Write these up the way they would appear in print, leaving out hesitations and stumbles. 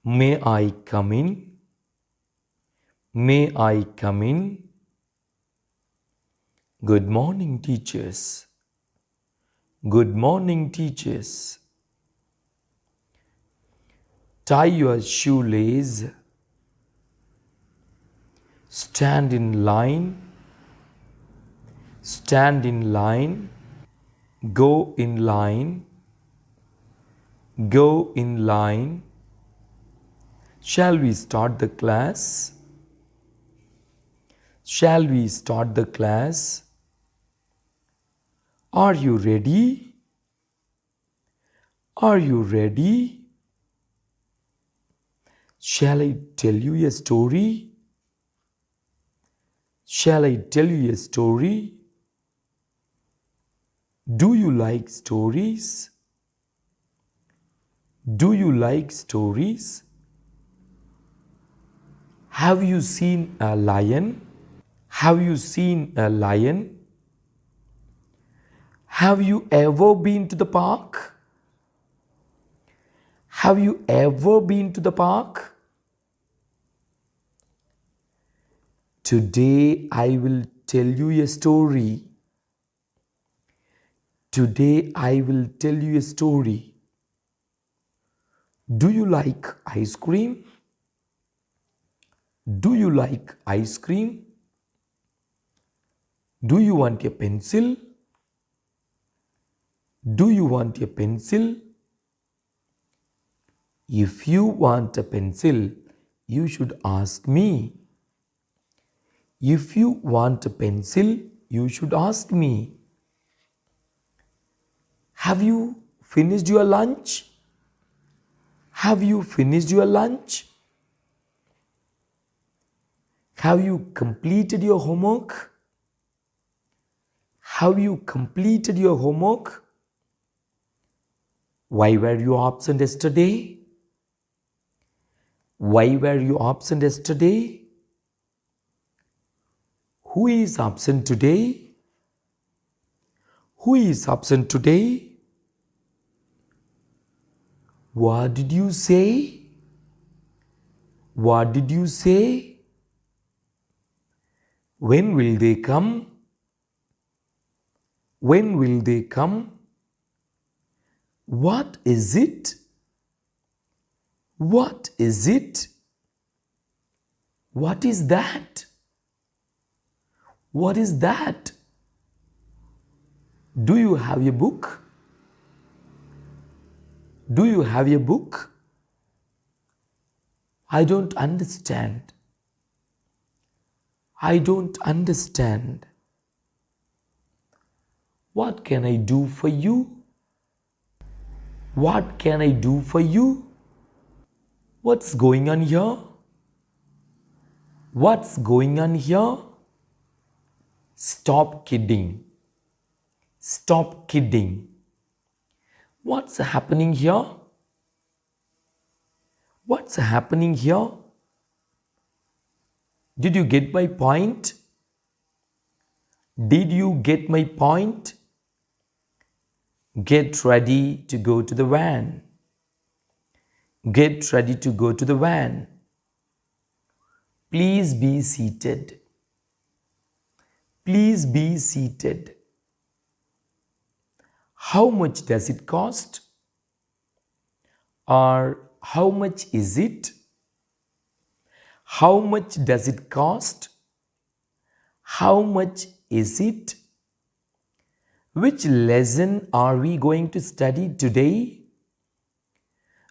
May I come in? May I come in? Good morning, teachers. Good morning, teachers. Tie your shoelace. Stand in line. Stand in line. Go in line. Go in line. Shall we start the class? Shall we start the class? Are you ready? Are you ready? Shall I tell you a story? Shall I tell you a story? Do you like stories? Do you like stories? Have you seen a lion? Have you seen a lion? Have you ever been to the park? Have you ever been to the park? Today I will tell you a story. Today I will tell you a story. Do you like ice cream? Do you like ice cream? Do you want a pencil? Do you want a pencil? If you want a pencil, you should ask me. If you want a pencil, you should ask me. Have you finished your lunch? Have you finished your lunch? Have you completed your homework? Have you completed your homework? Why were you absent yesterday? Why were you absent yesterday? Who is absent today? Who is absent today? What did you say? What did you say? When will they come? When will they come? What is it? What is it? What is that? What is that? Do you have a book? Do you have a book? I don't understand. I don't understand. What can I do for you? What can I do for you? What's going on here? What's going on here? Stop kidding. Stop kidding. What's happening here? What's happening here? Did you get my point? Did you get my point? Get ready to go to the van. Get ready to go to the van. Please be seated. Please be seated. How much does it cost? Or how much is it? How much does it cost? How much is it? Which lesson are we going to study today?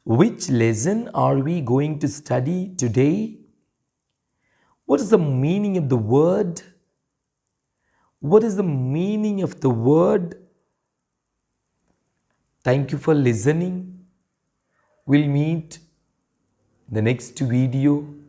Which lesson are we going to study today? What is the meaning of the word? What is the meaning of the word? Thank you for listening. We'll meet in the next video.